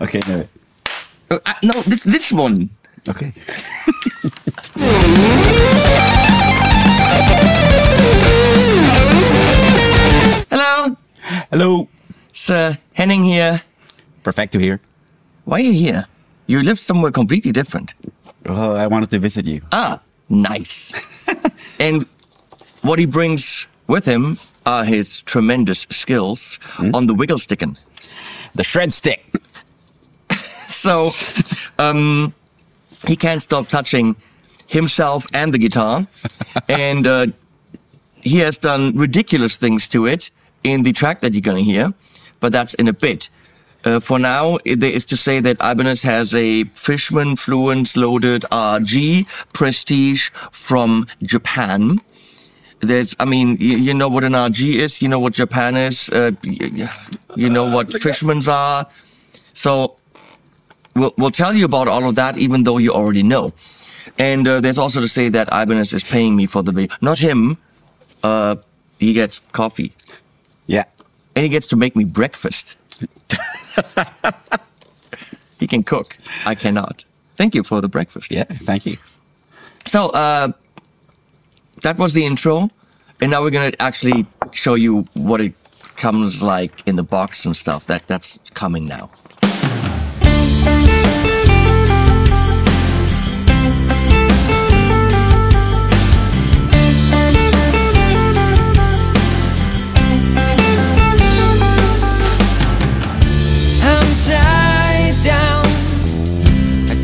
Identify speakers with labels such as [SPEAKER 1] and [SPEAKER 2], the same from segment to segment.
[SPEAKER 1] Okay, no.
[SPEAKER 2] No, this one.
[SPEAKER 1] Okay.
[SPEAKER 2] Hello.
[SPEAKER 1] Hello.
[SPEAKER 2] It's Henning here.
[SPEAKER 1] Perfecto here.
[SPEAKER 2] Why are you here? You live somewhere completely different.
[SPEAKER 1] Oh, I wanted to visit you.
[SPEAKER 2] Ah, nice. And what he brings with him are his tremendous skills on the wiggle stickin'.
[SPEAKER 1] The shred stick.
[SPEAKER 2] So, he can't stop touching himself and the guitar. And he has done ridiculous things to it in the track that you're gonna hear, but that's in a bit. For now, there is to say that Ibanez has a Fishman Fluence loaded RG Prestige from Japan. I mean, you know what an RG is, you know what Japan is, you know what Fishmans are. So we'll tell you about all of that, even though you already know. And there's also to say that Ibanez is paying me for the video. Not him. He gets coffee.
[SPEAKER 1] Yeah.
[SPEAKER 2] And he gets to make me breakfast. He can cook. I cannot. Thank you for the breakfast.
[SPEAKER 1] Yeah, thank you.
[SPEAKER 2] So, that was the intro. And now we're going to actually show you what it comes like in the box and stuff. That's coming now.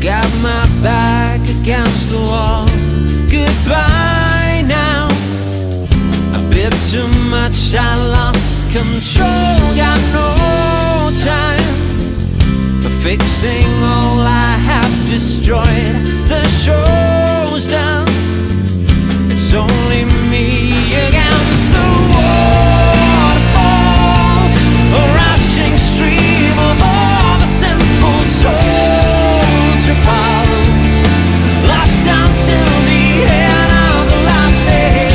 [SPEAKER 3] Got my back against the wall. Goodbye now. A bit too much, I lost control. Got no time for fixing all I have destroyed. The show's done. It's only me against the waterfalls, a rushing stream of all the sinful souls. Lost until the end of the last day.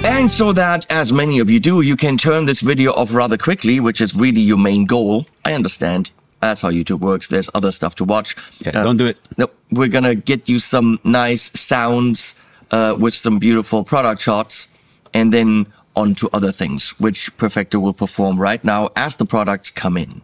[SPEAKER 2] And so that, as many of you do, you can turn this video off rather quickly, which is really your main goal. I understand. That's how YouTube works. There's other stuff to watch.
[SPEAKER 1] Yeah, don't do it.
[SPEAKER 2] No, we're gonna get you some nice sounds with some beautiful product shots, and then on to other things, which Perfecto will perform right now as the products come in.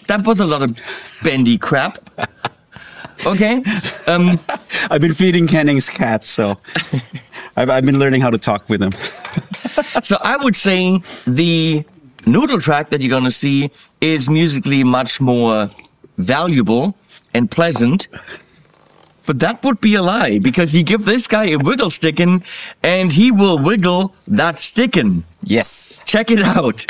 [SPEAKER 2] That was a lot of bendy crap. Okay.
[SPEAKER 1] I've been feeding Henning's cats, so I've been learning how to talk with him.
[SPEAKER 2] So I would say the Noodle Track that you're gonna see is musically much more valuable and pleasant. But that would be a lie, because you give this guy a wiggle stickin' and he will wiggle that stickin'.
[SPEAKER 1] Yes.
[SPEAKER 2] Check it out.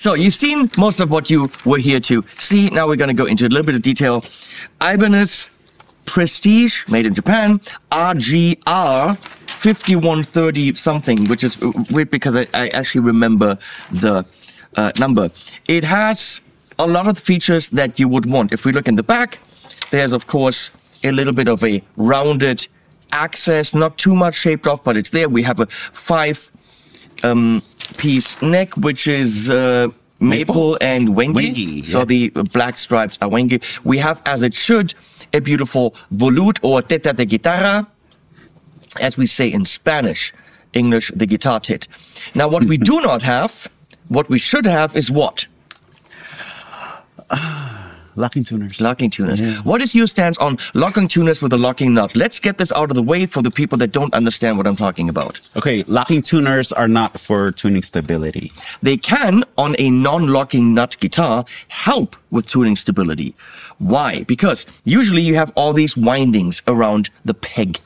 [SPEAKER 2] So you've seen most of what you were here to see. Now we're going to go into a little bit of detail. Ibanez Prestige, made in Japan, RGR5130 something, which is weird because I actually remember the number. It has a lot of features that you would want. If we look in the back, there's of course a little bit of a rounded access, not too much shaped off, but it's there. We have a 5-piece neck, which is maple and wengi. So the black stripes are wengi. We have, as it should, a beautiful volute or teta de guitarra, as we say in Spanish, English, the guitar tit. Now, what we do not have, what we should have is what?
[SPEAKER 1] Locking tuners.
[SPEAKER 2] Locking tuners.
[SPEAKER 1] Yeah.
[SPEAKER 2] What is your stance on locking tuners with a locking nut? Let's get this out of the way for the people that don't understand what I'm talking about.
[SPEAKER 1] Okay, locking tuners are not for tuning stability.
[SPEAKER 2] They can, on a non-locking nut guitar, help with tuning stability. Why? Because usually you have all these windings around the peg.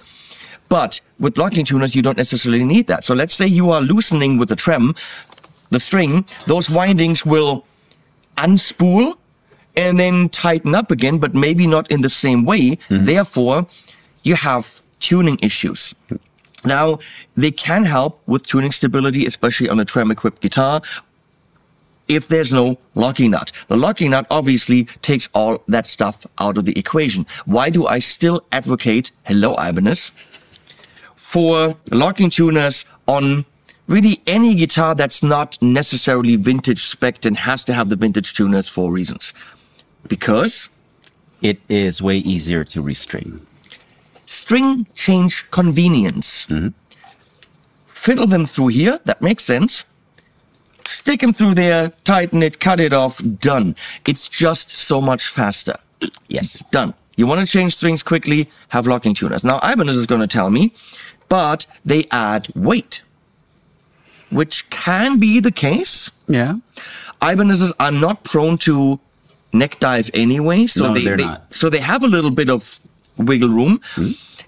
[SPEAKER 2] But with locking tuners, you don't necessarily need that. So let's say you are loosening with the trem, the string, those windings will unspool and then tighten up again, but maybe not in the same way. Therefore, you have tuning issues. Now, they can help with tuning stability, especially on a trem-equipped guitar, if there's no locking nut. The locking nut obviously takes all that stuff out of the equation. Why do I still advocate, hello Ibanez, for locking tuners on really any guitar that's not necessarily vintage spec'd and has to have the vintage tuners for reasons? Because
[SPEAKER 1] it is way easier to restring.
[SPEAKER 2] String change convenience. Fiddle them through here, that makes sense. Stick them through there, tighten it, cut it off, done. It's just so much faster.
[SPEAKER 1] Yes.
[SPEAKER 2] Done. You want to change strings quickly, have locking tuners. Now, Ibanez is going to tell me, but they add weight, which can be the case.
[SPEAKER 1] Yeah.
[SPEAKER 2] Ibanez's are not prone to neck dive anyway, so
[SPEAKER 1] they're not.
[SPEAKER 2] So they have a little bit of wiggle room,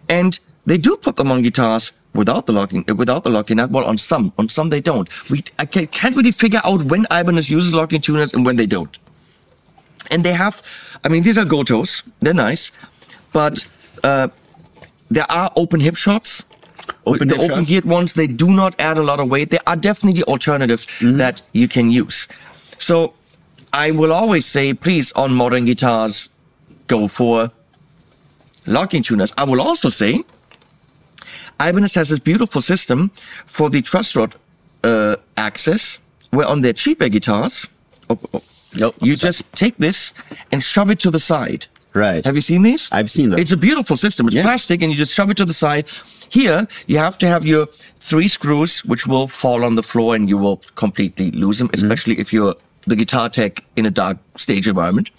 [SPEAKER 2] and they do put them on guitars without the locking nut. Well, on some they don't. I can't really figure out when Ibanez uses locking tuners and when they don't. And they have, I mean, these are Gotos, they're nice, but there are open hip shots. The open geared ones, they do not add a lot of weight. There are definitely alternatives that you can use. So I will always say, please, on modern guitars, go for locking tuners. I will also say, Ibanez has this beautiful system for the truss rod access, where on their cheaper guitars, you just take this and shove it to the side.
[SPEAKER 1] Right.
[SPEAKER 2] Have you seen these?
[SPEAKER 1] I've seen them.
[SPEAKER 2] It's a beautiful system. It's plastic, and you just shove it to the side. Here, you have to have your 3 screws, which will fall on the floor, and you will completely lose them, especially if you're the guitar tech in a dark stage environment.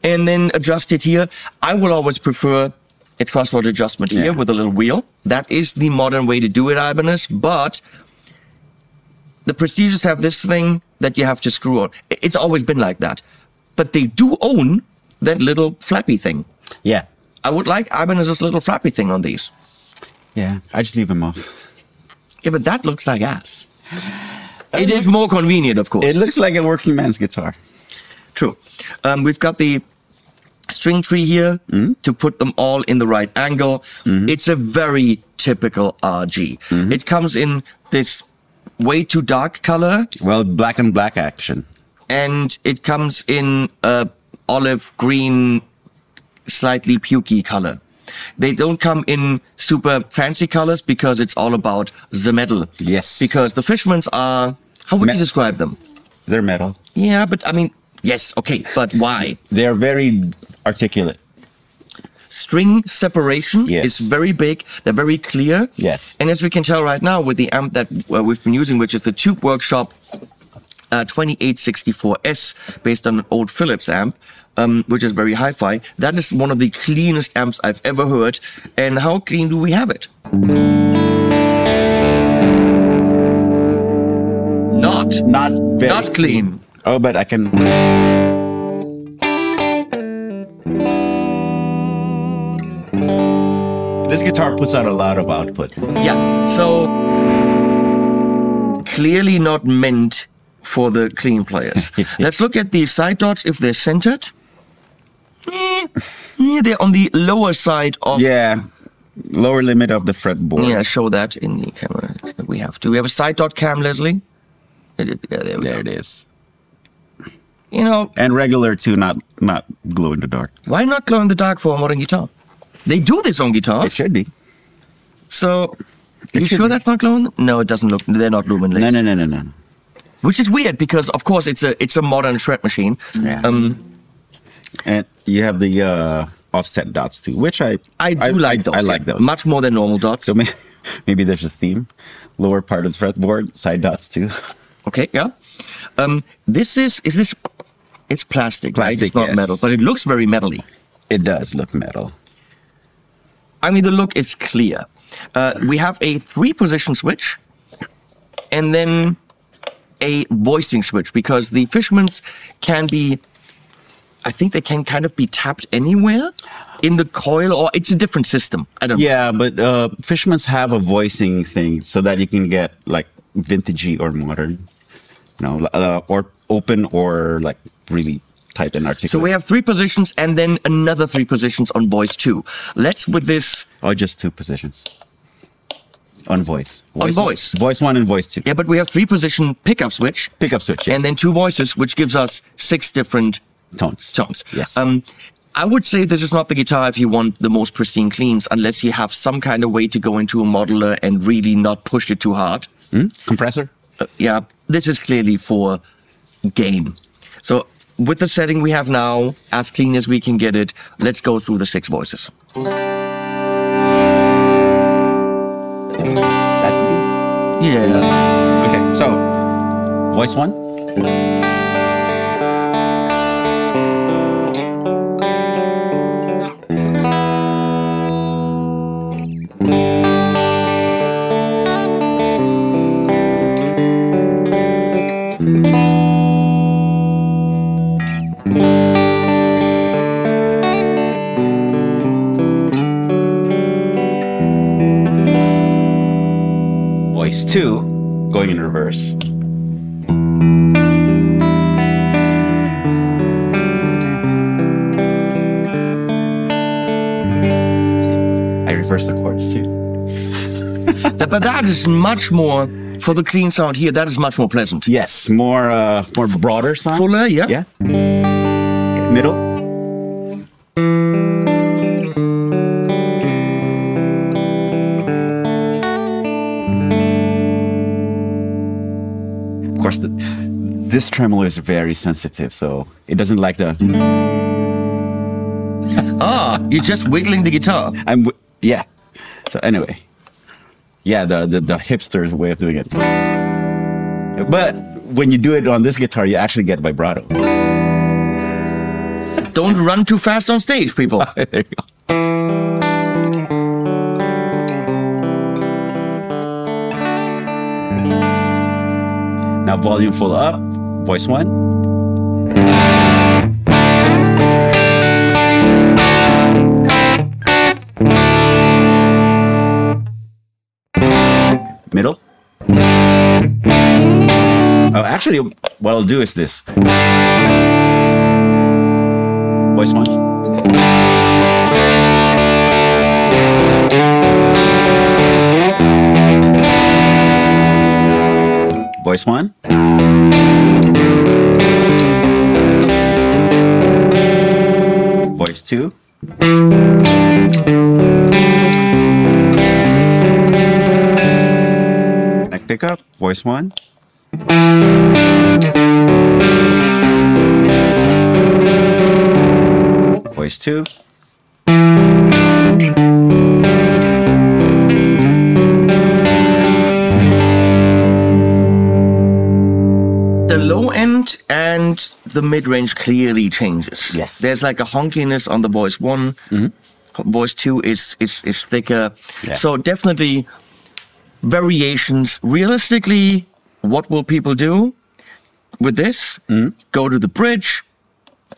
[SPEAKER 2] And then adjust it here. I will always prefer a truss rod adjustment here with a little wheel. That is the modern way to do it, Ibanez, but the Prestiges have this thing that you have to screw on. It's always been like that. But they do own that little flappy thing.
[SPEAKER 1] Yeah.
[SPEAKER 2] I would like Ibanez's little flappy thing on these.
[SPEAKER 1] Yeah, I just leave them off.
[SPEAKER 2] Yeah, but that looks like ass. It is more convenient, of course.
[SPEAKER 1] It looks like a working man's guitar.
[SPEAKER 2] True. We've got the string tree here to put them all in the right angle. It's a very typical RG. It comes in this way too dark color.
[SPEAKER 1] Well, black and black action.
[SPEAKER 2] And it comes in olive green, slightly pukey color. They don't come in super fancy colors because it's all about the metal.
[SPEAKER 1] Yes.
[SPEAKER 2] Because the Fishmans are, how would you describe them?
[SPEAKER 1] They're metal.
[SPEAKER 2] Yeah, but I mean, yes, okay, but why?
[SPEAKER 1] They're very articulate.
[SPEAKER 2] String separation is very big. They're very clear.
[SPEAKER 1] Yes.
[SPEAKER 2] And as we can tell right now with the amp that we've been using, which is the Tube Workshop 2864S, based on an old Philips amp, which is very hi-fi. That is one of the cleanest amps I've ever heard. And how clean do we have it?
[SPEAKER 1] Not very
[SPEAKER 2] Not clean.
[SPEAKER 1] Oh, but I can. This guitar puts out a lot of output.
[SPEAKER 2] Yeah, so clearly not meant for the clean players. Let's look at the side dots if they're centered. They're on the lower side of...
[SPEAKER 1] Yeah, lower limit of the fretboard.
[SPEAKER 2] Yeah, show that in the camera. We have to. We have a side dot cam, Leslie. Yeah, there
[SPEAKER 1] it is.
[SPEAKER 2] You know...
[SPEAKER 1] And regular too, not glow in the dark.
[SPEAKER 2] Why not glow in the dark for a modern guitar? They do this on guitars.
[SPEAKER 1] It should be.
[SPEAKER 2] So, you sure that's not glowing? No, it doesn't look... They're not luminous.
[SPEAKER 1] No.
[SPEAKER 2] Which is weird because, of course, it's a modern shred machine.
[SPEAKER 1] Yeah. And you have the offset dots too, which I
[SPEAKER 2] like those.
[SPEAKER 1] I like those
[SPEAKER 2] much more than normal dots.
[SPEAKER 1] So maybe there's a theme. Lower part of the fretboard, side dots too.
[SPEAKER 2] Okay, yeah. This is this? It's plastic. Right? It's not
[SPEAKER 1] yes.
[SPEAKER 2] metal, but it looks very metally.
[SPEAKER 1] It does look metal.
[SPEAKER 2] I mean, the look is clear. We have a 3-position switch, and then a voicing switch because the Fishmans can be. I think they can kind of be tapped anywhere in the coil, or it's a different system. I don't know.
[SPEAKER 1] Yeah, but Fishmans have a voicing thing so that you can get like vintagey or modern, or open or like really tight and articulate.
[SPEAKER 2] So we have 3 positions and then another 3 positions on voice 2. Let's with this.
[SPEAKER 1] Oh, just 2 positions on voice.
[SPEAKER 2] On voice.
[SPEAKER 1] Voice 1 and voice 2.
[SPEAKER 2] Yeah, but we have 3-position pickup switch.
[SPEAKER 1] Pickup switch, yes.
[SPEAKER 2] And then 2 voices, which gives us 6 different tones.
[SPEAKER 1] Yes.
[SPEAKER 2] I would say this is not the guitar if you want the most pristine cleans, unless you have some kind of way to go into a modeler and really not push it too hard.
[SPEAKER 1] Compressor?
[SPEAKER 2] Yeah, this is clearly for game. So with the setting we have now, as clean as we can get it, let's go through the 6 voices.
[SPEAKER 1] That clean?
[SPEAKER 2] Yeah.
[SPEAKER 1] Okay, so voice 1. Voice 2, going in reverse. See, I reverse the chords too.
[SPEAKER 2] But that is much more, for the clean sound here, that is much more pleasant.
[SPEAKER 1] Yes, more broader sound.
[SPEAKER 2] Fuller, yeah.
[SPEAKER 1] Yeah. Okay, middle. Of course, this tremolo is very sensitive, so it doesn't like the...
[SPEAKER 2] You're just wiggling the guitar.
[SPEAKER 1] Yeah. So anyway, yeah, the hipster way of doing it. But when you do it on this guitar, you actually get vibrato.
[SPEAKER 2] Don't run too fast on stage, people.
[SPEAKER 1] There you go. Now volume full up, voice 1. Middle. Oh, actually, what I'll do is this. Voice 1. Voice 1. Voice 2. Neck pickup, voice 1. Voice 2.
[SPEAKER 2] The low end and the mid-range clearly changes.
[SPEAKER 1] Yes.
[SPEAKER 2] There's like a honkiness on the voice 1. Voice 2 is thicker.
[SPEAKER 1] Yeah.
[SPEAKER 2] So definitely variations. Realistically, what will people do with this? Go to the bridge,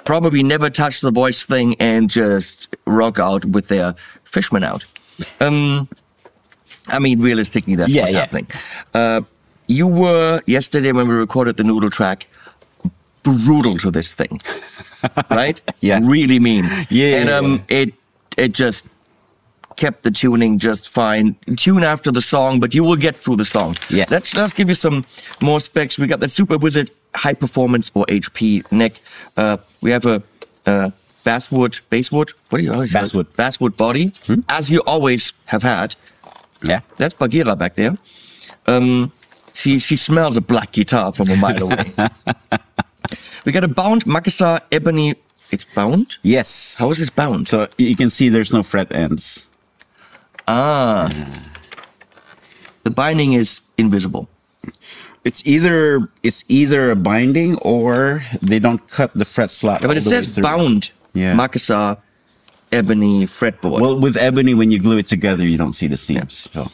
[SPEAKER 2] probably never touch the voice thing and just rock out with their Fishman out. I mean, realistically, that's what's happening. you were yesterday when we recorded the Noodle Track brutal to this thing, right?
[SPEAKER 1] Yeah.
[SPEAKER 2] Really mean.
[SPEAKER 1] Yeah.
[SPEAKER 2] And it just kept the tuning just fine. Tune after the song, but you will get through the song.
[SPEAKER 1] Yes.
[SPEAKER 2] Let's give you some more specs. We got the Super Wizard High Performance or HP neck. We have a basswood. What do you always
[SPEAKER 1] Basswood.
[SPEAKER 2] Basswood body, as you always have had.
[SPEAKER 1] Yeah.
[SPEAKER 2] That's Bagheera back there. She smells a black guitar from a mile away. We got a bound Makassar ebony. It's bound?
[SPEAKER 1] Yes.
[SPEAKER 2] How is this bound?
[SPEAKER 1] So you can see there's no fret ends.
[SPEAKER 2] The binding is invisible.
[SPEAKER 1] It's either a binding or they don't cut the fret slot.
[SPEAKER 2] Yeah, but
[SPEAKER 1] all
[SPEAKER 2] it
[SPEAKER 1] the way
[SPEAKER 2] says
[SPEAKER 1] through.
[SPEAKER 2] bound
[SPEAKER 1] Yeah.
[SPEAKER 2] Makassar ebony fretboard.
[SPEAKER 1] Well, with ebony, when you glue it together, you don't see the seams. So.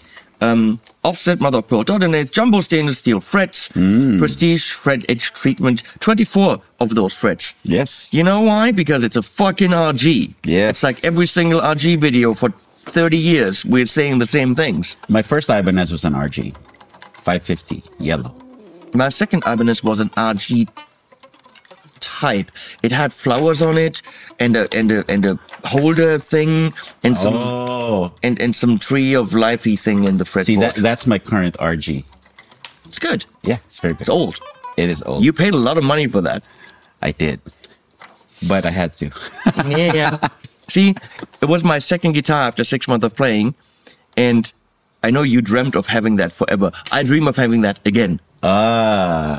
[SPEAKER 2] Offset mother of pearl coordinates, jumbo stainless steel frets, prestige fret edge treatment, 24 of those frets.
[SPEAKER 1] Yes.
[SPEAKER 2] You know why? Because it's a fucking RG.
[SPEAKER 1] Yes.
[SPEAKER 2] It's like every single RG video for 30 years, we're saying the same things.
[SPEAKER 1] My first Ibanez was an RG, 550 yellow.
[SPEAKER 2] My second Ibanez was an RG type. It had flowers on it and a holder thing and some and some tree of lifey thing in the fretboard.
[SPEAKER 1] See, that's my current RG.
[SPEAKER 2] It's good.
[SPEAKER 1] Yeah, it's very good.
[SPEAKER 2] It's old.
[SPEAKER 1] It is old.
[SPEAKER 2] You paid a lot of money for that.
[SPEAKER 1] I did, but I had to.
[SPEAKER 2] Yeah. See, it was my second guitar after 6 months of playing, and I know you dreamt of having that forever. I dream of having that again.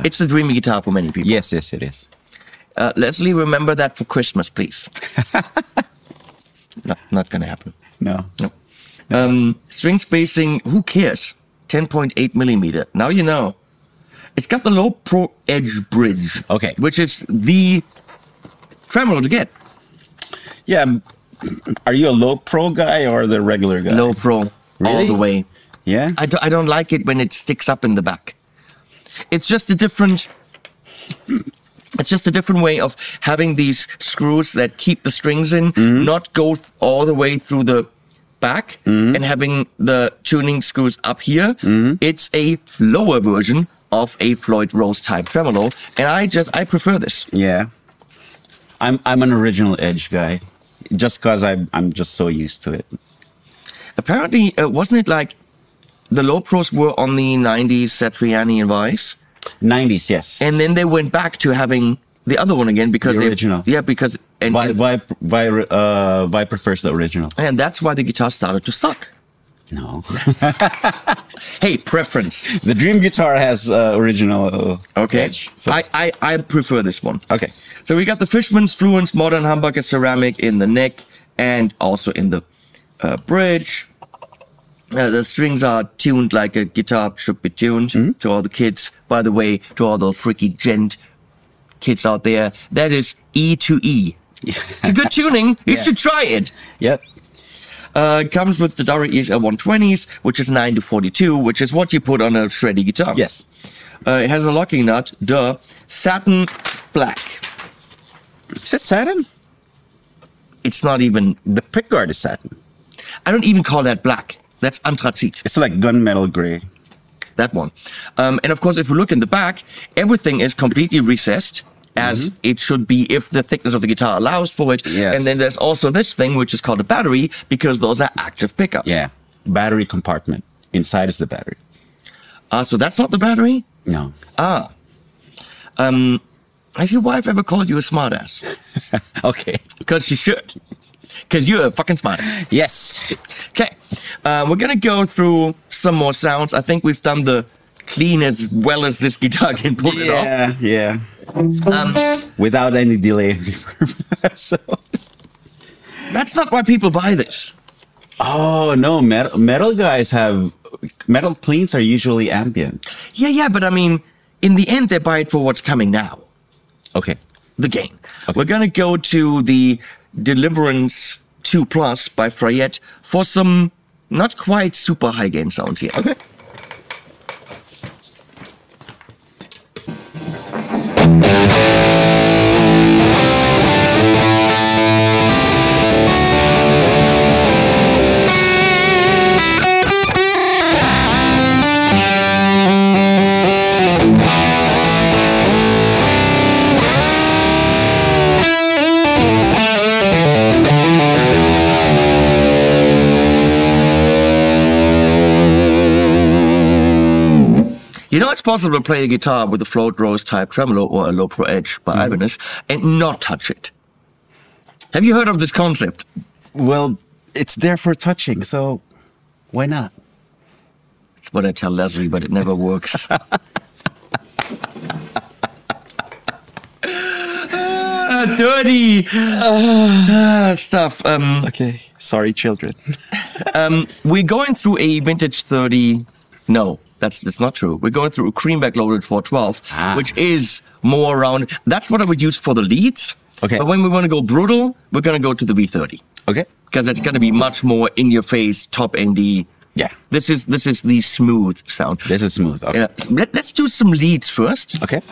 [SPEAKER 2] It's the dreamy guitar for many people.
[SPEAKER 1] Yes, it is.
[SPEAKER 2] Leslie, remember that for Christmas, please. Not gonna happen.
[SPEAKER 1] No.
[SPEAKER 2] No. String spacing, who cares? 10.8 millimeter. Now you know. It's got the low pro edge bridge.
[SPEAKER 1] Okay.
[SPEAKER 2] Which is the tremolo to get.
[SPEAKER 1] Yeah. Are you a low pro guy or the regular guy?
[SPEAKER 2] Low pro. All
[SPEAKER 1] Really?
[SPEAKER 2] the way.
[SPEAKER 1] Yeah.
[SPEAKER 2] I don't like it when it sticks up in the back. It's just a different way of having these screws that keep the strings in, not go all the way through the back, and having the tuning screws up here. It's a lower version of a Floyd Rose type tremolo, and I prefer this.
[SPEAKER 1] Yeah. I'm an original edge guy, just because I'm just so used to it.
[SPEAKER 2] Apparently, wasn't it like the low pros were on the 90s Satriani and Weiss?
[SPEAKER 1] 90s, yes.
[SPEAKER 2] And then they went back to having the other one again because
[SPEAKER 1] The original.
[SPEAKER 2] Yeah, because
[SPEAKER 1] Why prefers the original?
[SPEAKER 2] and that's why the guitar started to suck.
[SPEAKER 1] No.
[SPEAKER 2] Hey, preference.
[SPEAKER 1] The Dream guitar has original
[SPEAKER 2] Okay,
[SPEAKER 1] edge. So,
[SPEAKER 2] I prefer this one.
[SPEAKER 1] okay.
[SPEAKER 2] So we got the Fishman's Fluence Modern Humbucker Ceramic in the neck and also in the bridge. The strings are tuned like a guitar should be tuned. To all the kids, by the way, to all those freaky gent kids out there, that is E to E. It's a good tuning. You should try it.
[SPEAKER 1] Yep.
[SPEAKER 2] It comes with the Dara EXL 120s, which is 9 to 42, which is what you put on a shreddy guitar.
[SPEAKER 1] Yes.
[SPEAKER 2] It has a locking nut, satin black.
[SPEAKER 1] Is it satin?
[SPEAKER 2] It's not even,
[SPEAKER 1] The pickguard is satin.
[SPEAKER 2] I don't even call that black. That's anthracite,
[SPEAKER 1] It's like gunmetal gray.
[SPEAKER 2] that one. And of course, if we look in the back, everything is completely recessed, as it should be if the thickness of the guitar allows for it.
[SPEAKER 1] Yes.
[SPEAKER 2] And then there's also this thing, which is called a battery, because those are active pickups.
[SPEAKER 1] Yeah. Battery compartment. Inside is the battery.
[SPEAKER 2] So that's not the battery?
[SPEAKER 1] No.
[SPEAKER 2] Has your wife ever called you a smartass?
[SPEAKER 1] Okay.
[SPEAKER 2] Because she should. Because you're a fucking smartass.
[SPEAKER 1] Yes.
[SPEAKER 2] Okay, we're gonna go through some more sounds. I think we've done the clean as well as this guitar can pull it off.
[SPEAKER 1] Yeah. Without any delay. So.
[SPEAKER 2] That's not why people buy this.
[SPEAKER 1] Oh no, metal guys have metal cleans are usually ambient.
[SPEAKER 2] Yeah, but I mean, in the end, they buy it for what's coming now.
[SPEAKER 1] Okay.
[SPEAKER 2] The gain.
[SPEAKER 1] Okay.
[SPEAKER 2] We're gonna go to the Deliverance 2 Plus by Frayette for some not quite super high gain sounds here.
[SPEAKER 1] Okay.
[SPEAKER 2] You know, it's possible to play a guitar with a float rose type tremolo or a low pro edge by Ibanez and not touch it. Have you heard of this concept?
[SPEAKER 1] Well, it's there for touching, so why not?
[SPEAKER 2] It's what I tell Leslie, but it never works. Dirty stuff.
[SPEAKER 1] Okay, sorry, children.
[SPEAKER 2] We're going through a vintage 30. No, that's not true. We're going through a creamback loaded 412, which is more around. That's what I would use for the leads.
[SPEAKER 1] Okay.
[SPEAKER 2] But when we want to go brutal, we're going to go to the V30.
[SPEAKER 1] Okay.
[SPEAKER 2] Because that's going to be much more in your face, top endy.
[SPEAKER 1] Yeah.
[SPEAKER 2] This is the smooth sound.
[SPEAKER 1] This is smooth. Okay.
[SPEAKER 2] Let's do some leads first.
[SPEAKER 1] Okay.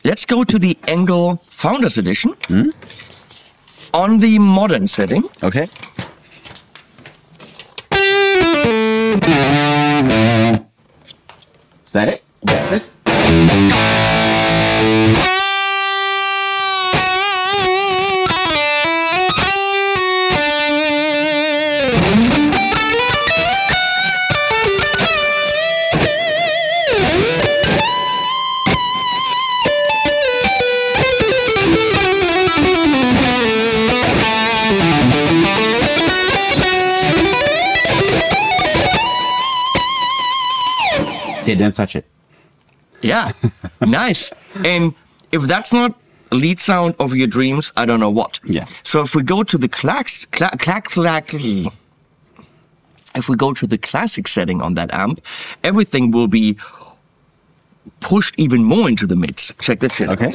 [SPEAKER 2] Let's go to the Engel Founders Edition on the modern setting.
[SPEAKER 1] Okay. Is that it?
[SPEAKER 2] That's it.
[SPEAKER 1] See, don't touch it.
[SPEAKER 2] Yeah, nice. And if that's not a lead sound of your dreams, I don't know what.
[SPEAKER 1] Yeah.
[SPEAKER 2] So if we go to the if we go to the classic setting on that amp, everything will be pushed even more into the mids. Check that shit.
[SPEAKER 1] Okay.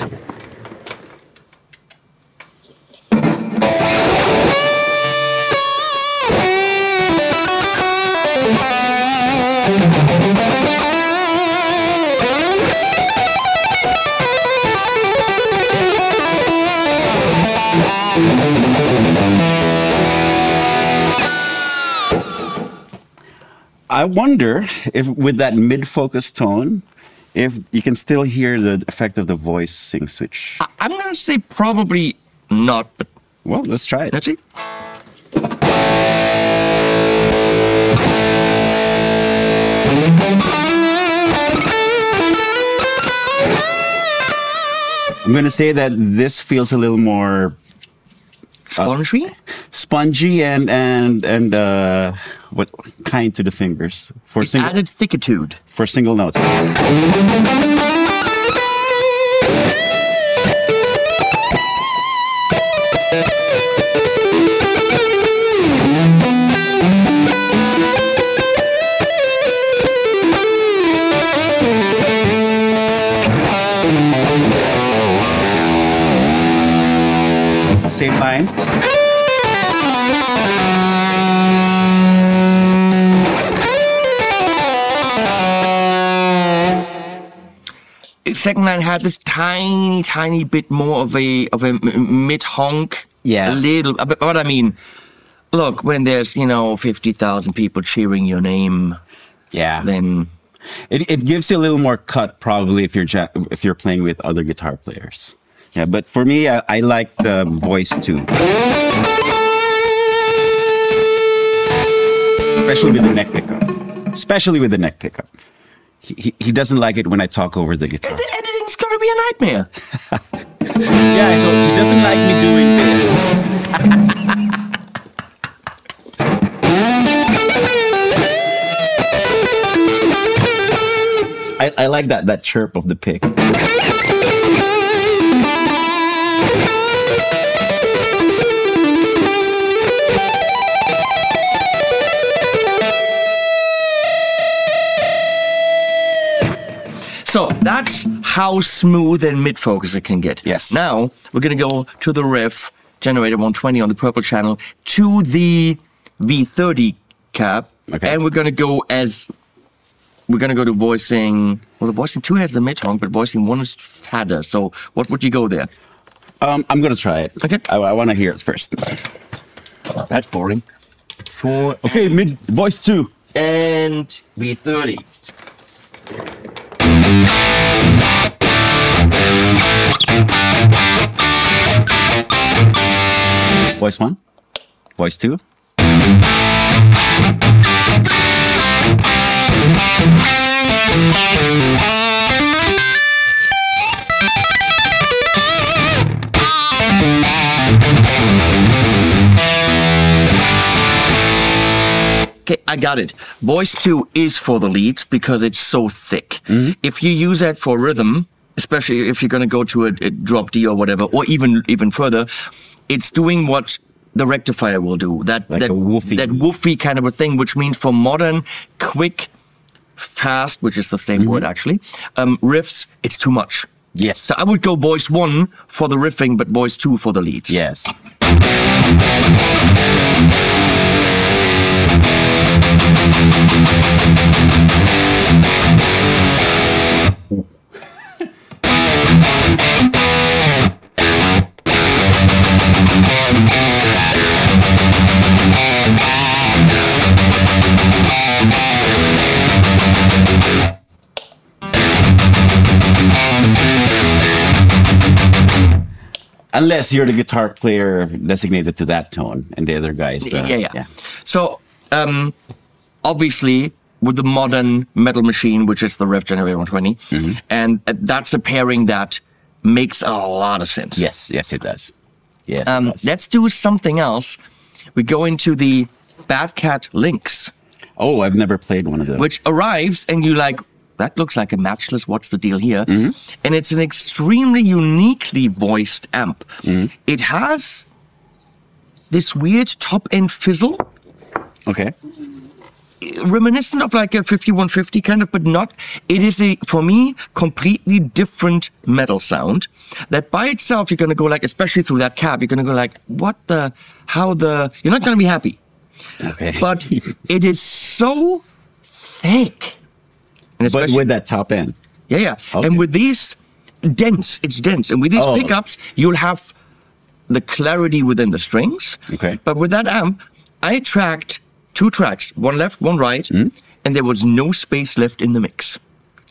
[SPEAKER 1] I wonder if with that mid-focus tone, if you can still hear the effect of the voicing switch.
[SPEAKER 2] I'm going to say probably not, but
[SPEAKER 1] Well, let's try it.
[SPEAKER 2] let's see.
[SPEAKER 1] I'm going to say that this feels a little more
[SPEAKER 2] Spongy?
[SPEAKER 1] spongy and what kind to the fingers for single
[SPEAKER 2] Added thickitude.
[SPEAKER 1] for single notes. Same line.
[SPEAKER 2] Second line had this tiny bit more of a mid honk.
[SPEAKER 1] Yeah.
[SPEAKER 2] A little. But I mean, look, when there's 50,000 people cheering your name,
[SPEAKER 1] Yeah.
[SPEAKER 2] then
[SPEAKER 1] It gives you a little more cut probably if you're playing with other guitar players. Yeah, but for me, I like the voice too. Especially with the neck pickup. Especially with the neck pickup. He doesn't like it when I talk over the guitar.
[SPEAKER 2] the editing's gonna be a nightmare.
[SPEAKER 1] Yeah, so he doesn't like me doing this. I like that chirp of the pick.
[SPEAKER 2] So that's how smooth and mid-focus it can get.
[SPEAKER 1] Yes.
[SPEAKER 2] Now we're gonna go to the riff, generator 120 on the purple channel, to the V30 cap,
[SPEAKER 1] Okay.
[SPEAKER 2] and we're gonna go to voicing. Well, the voicing 2 has the mid honk, but voicing 1 is fatter. So what would you go there?
[SPEAKER 1] I'm gonna try it.
[SPEAKER 2] Okay.
[SPEAKER 1] I want to hear it first.
[SPEAKER 2] That's boring. 4
[SPEAKER 1] Okay, mid voice 2.
[SPEAKER 2] and V30.
[SPEAKER 1] Voice 1. Voice 2.
[SPEAKER 2] Okay, I got it. Voice 2 is for the leads because it's so thick. If you use that for rhythm, especially if you're going to go to a drop D or whatever, or even further, it's doing what the rectifier will do. That woofy kind of a thing, which means for modern, quick, fast, which is the same word actually, riffs, it's too much.
[SPEAKER 1] Yes.
[SPEAKER 2] So I would go voice 1 for the riffing, but voice 2 for the leads.
[SPEAKER 1] Yes. Unless you're the guitar player designated to that tone, and the other guys.
[SPEAKER 2] Yeah. So, obviously, with the modern metal machine, which is the Rev Generator 120, and that's a pairing that makes a lot of sense.
[SPEAKER 1] Yes, it does. Yes. It does.
[SPEAKER 2] Let's do something else. We go into the Bad Cat Lynx.
[SPEAKER 1] Oh, I've never played one of those.
[SPEAKER 2] Which arrives, and you like, that looks like a matchless, what's the deal here? And it's an extremely uniquely voiced amp. It has this weird top-end fizzle.
[SPEAKER 1] Okay.
[SPEAKER 2] Reminiscent of like a 5150 kind of, but not. It is for me, completely different metal sound that by itself, you're going to go like, especially through that cab, you're going to go like, you're not going to be happy.
[SPEAKER 1] Okay.
[SPEAKER 2] But it is so thick. And
[SPEAKER 1] but with that top end.
[SPEAKER 2] Yeah.
[SPEAKER 1] Okay.
[SPEAKER 2] And with these, it's dense. And with these pickups, you'll have the clarity within the strings.
[SPEAKER 1] Okay.
[SPEAKER 2] But with that amp, I tracked 2 tracks, one left, one right, and there was no space left in the mix.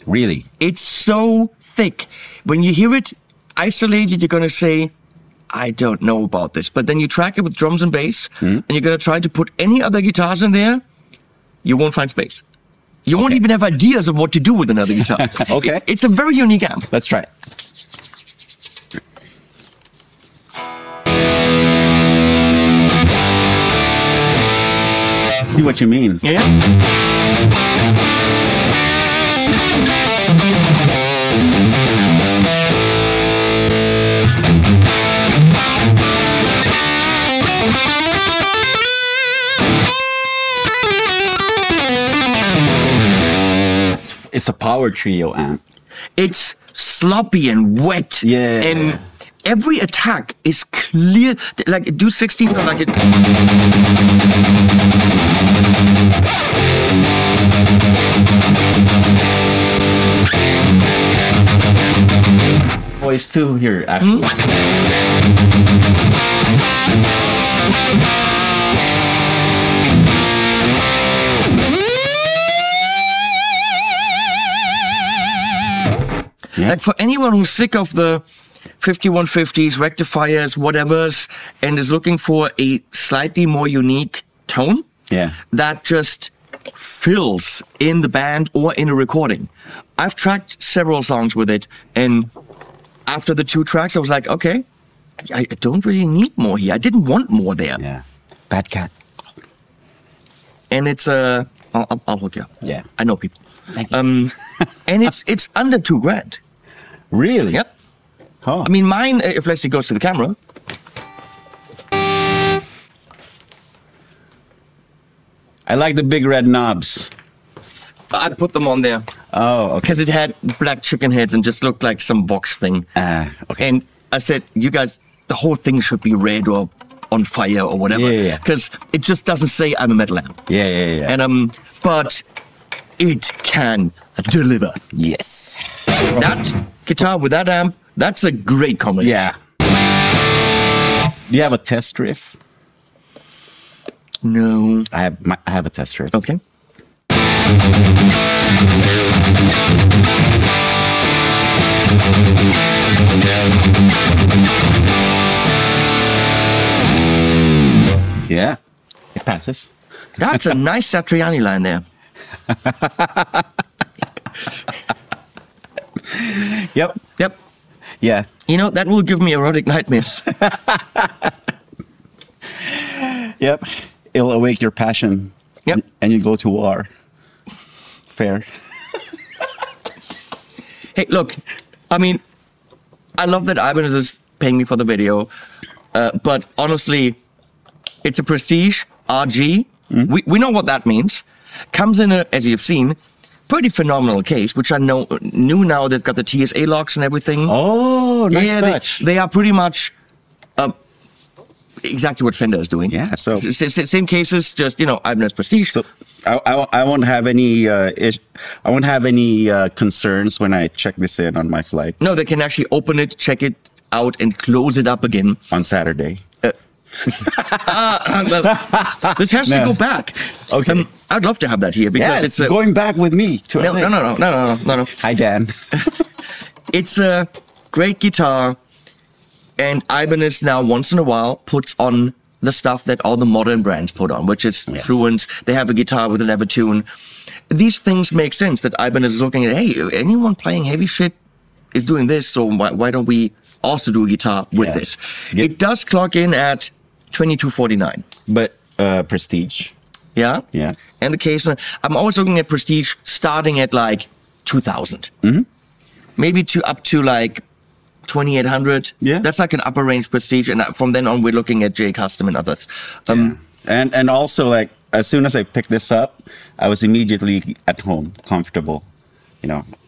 [SPEAKER 1] Really?
[SPEAKER 2] It's so thick. When you hear it isolated, you're going to say, I don't know about this. But then you track it with drums and bass, and you're going to try to put any other guitars in there, you won't find space. You won't even have ideas of what to do with another guitar.
[SPEAKER 1] Okay.
[SPEAKER 2] It's a very unique amp.
[SPEAKER 1] Let's try it. See what you mean.
[SPEAKER 2] Yeah.
[SPEAKER 1] It's a power trio amp.
[SPEAKER 2] It's sloppy and wet.
[SPEAKER 1] Yeah.
[SPEAKER 2] And every attack is clear. Like, do 16 or like it.
[SPEAKER 1] Voice 2 here, actually.
[SPEAKER 2] Yeah. Like for anyone who's sick of the 5150s, rectifiers, whatevers, and is looking for a slightly more unique tone, that just fills in the band or in a recording. I've tracked several songs with it, and after the 2 tracks, I was like, okay, I don't really need more here. I didn't want more there.
[SPEAKER 1] Yeah. Bad Cat.
[SPEAKER 2] And it's I'll hook you up.
[SPEAKER 1] Yeah.
[SPEAKER 2] I know people.
[SPEAKER 1] Thank you.
[SPEAKER 2] And it's under $2,000.
[SPEAKER 1] Really?
[SPEAKER 2] Yep.
[SPEAKER 1] Huh.
[SPEAKER 2] I mean, mine, if Leslie goes to the camera.
[SPEAKER 1] I like the big red knobs.
[SPEAKER 2] I put them on there.
[SPEAKER 1] Oh, okay.
[SPEAKER 2] Because it had black chicken heads and just looked like some Vox thing.
[SPEAKER 1] Okay.
[SPEAKER 2] And I said, you guys, the whole thing should be red or on fire or whatever.
[SPEAKER 1] Yeah.
[SPEAKER 2] Because it just doesn't say I'm a metal amp.
[SPEAKER 1] Yeah.
[SPEAKER 2] And but it can deliver.
[SPEAKER 1] Yes.
[SPEAKER 2] That guitar with that amp, that's a great combination.
[SPEAKER 1] Yeah. Do you have a test riff?
[SPEAKER 2] No.
[SPEAKER 1] I have a test riff.
[SPEAKER 2] Okay.
[SPEAKER 1] Yeah. It passes.
[SPEAKER 2] That's a nice Satriani line there.
[SPEAKER 1] Yep.
[SPEAKER 2] Yep.
[SPEAKER 1] Yeah.
[SPEAKER 2] You know, that will give me erotic nightmares.
[SPEAKER 1] Yep. It'll awake your passion.
[SPEAKER 2] Yep.
[SPEAKER 1] And you go to war. Fair.
[SPEAKER 2] Hey, look, I mean, I love that Ibanez is paying me for the video, but honestly, it's a Prestige RG. We know what that means. Comes in a, as you've seen, pretty phenomenal case, which I knew now they've got the TSA locks and everything.
[SPEAKER 1] Oh, nice touch.
[SPEAKER 2] They are pretty much exactly what Fender is doing.
[SPEAKER 1] Yeah, so
[SPEAKER 2] same cases, just Ibanez Prestige.
[SPEAKER 1] So I won't have any I won't have any concerns when I check this in on my flight.
[SPEAKER 2] No, they can actually open it, check it out, and close it up again
[SPEAKER 1] On Saturday.
[SPEAKER 2] This has to go back.
[SPEAKER 1] Okay.
[SPEAKER 2] I'd love to have that here because
[SPEAKER 1] It's
[SPEAKER 2] it's
[SPEAKER 1] going back with me to
[SPEAKER 2] no.
[SPEAKER 1] Hi, Dan.
[SPEAKER 2] It's a great guitar, and Ibanez now once in a while puts on the stuff that all the modern brands put on, which is fluent. They have a guitar with an Evertune. These things make sense that Ibanez is looking at, hey, anyone playing heavy shit is doing this, so why don't we also do a guitar with this? It does clock in at 2249.
[SPEAKER 1] But Prestige.
[SPEAKER 2] Yeah?
[SPEAKER 1] Yeah.
[SPEAKER 2] And the case, I'm always looking at Prestige starting at like 2000. Maybe up to like 2800.
[SPEAKER 1] Yeah.
[SPEAKER 2] That's like an upper range Prestige. And from then on, we're looking at J Custom and others.
[SPEAKER 1] And also, like, as soon as I picked this up, I was immediately at home, comfortable,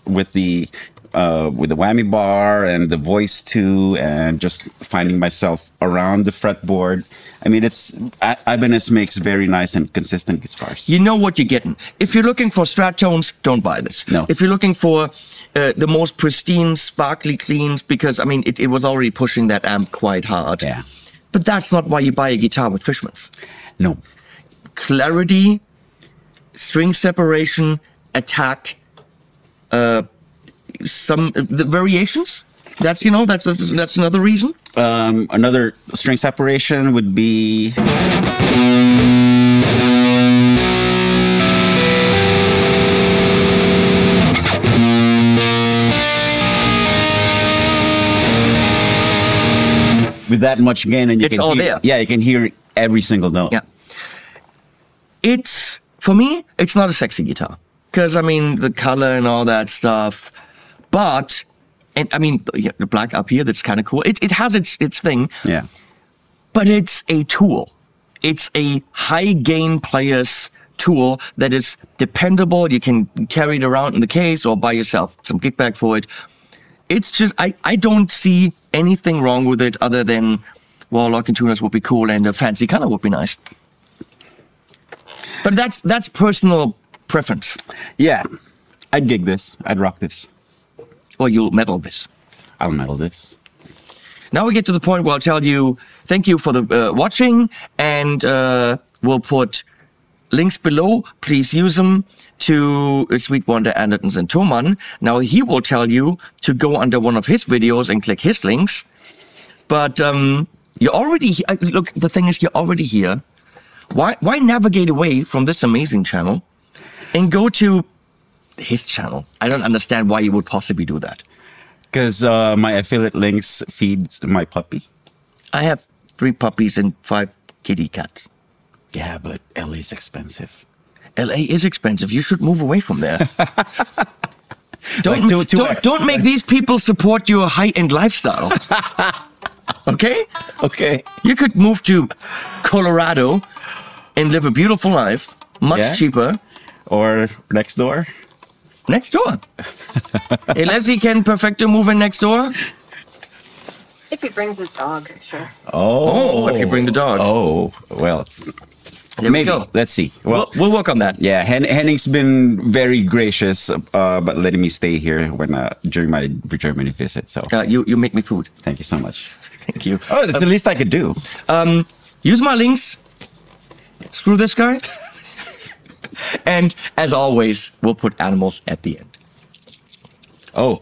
[SPEAKER 1] with the whammy bar and the voice too, and just finding myself around the fretboard. I mean, Ibanez makes very nice and consistent guitars.
[SPEAKER 2] You know what you're getting. If you're looking for Strat tones, don't buy this.
[SPEAKER 1] No.
[SPEAKER 2] If you're looking for the most pristine, sparkly cleans, because, I mean, it was already pushing that amp quite hard.
[SPEAKER 1] Yeah.
[SPEAKER 2] But that's not why you buy a guitar with Fishmans.
[SPEAKER 1] No.
[SPEAKER 2] Clarity, string separation, attack, the variations. That's another reason.
[SPEAKER 1] Another string separation would be with that much gain, and
[SPEAKER 2] It's all there.
[SPEAKER 1] Yeah, you can hear every single note.
[SPEAKER 2] Yeah. For me, it's not a sexy guitar. Because, I mean, the color and all that stuff. But, and I mean, the black up here, that's kind of cool. It has its thing.
[SPEAKER 1] Yeah.
[SPEAKER 2] But it's a tool. It's a high gain player's tool that is dependable. You can carry it around in the case or buy yourself some kickback for it. It's just, I don't see anything wrong with it other than, well, locking tuners would be cool and a fancy color would be nice. But that's personal preference.
[SPEAKER 1] Yeah. I'd gig this. I'd rock this.
[SPEAKER 2] Or you'll metal this.
[SPEAKER 1] I'll metal this.
[SPEAKER 2] Now we get to the point where I'll tell you, thank you for the watching, and we'll put links below. Please use them to Sweet Wonder Andertons and Thomann. Now he will tell you to go under one of his videos and click his links. But you're already look. The thing is, you're already here. Why navigate away from this amazing channel and go to his channel? I don't understand why you would possibly do that.
[SPEAKER 1] Because my affiliate links feeds my puppy.
[SPEAKER 2] I have 3 puppies and 5 kitty cats.
[SPEAKER 1] Yeah, but LA's expensive.
[SPEAKER 2] LA is expensive. You should move away from there. Don't make these people support your high-end lifestyle. Okay?
[SPEAKER 1] Okay.
[SPEAKER 2] You could move to Colorado and live a beautiful life, much cheaper.
[SPEAKER 1] Or next door.
[SPEAKER 2] Next door. Hey, Leslie, can Perfecto move in next door?
[SPEAKER 4] If he brings his dog, sure.
[SPEAKER 1] Oh.
[SPEAKER 2] If you bring the dog.
[SPEAKER 1] Oh, well.
[SPEAKER 2] There
[SPEAKER 1] maybe.
[SPEAKER 2] we go.
[SPEAKER 1] Let's see.
[SPEAKER 2] Well, we'll work on that.
[SPEAKER 1] Yeah, Henning's been very gracious, but letting me stay here during my Germany visit. So
[SPEAKER 2] You make me food.
[SPEAKER 1] thank you so much.
[SPEAKER 2] Thank you.
[SPEAKER 1] Oh, that's the least I could do.
[SPEAKER 2] Use my links. Screw this guy. And as always, we'll put animals at the end.
[SPEAKER 1] Oh,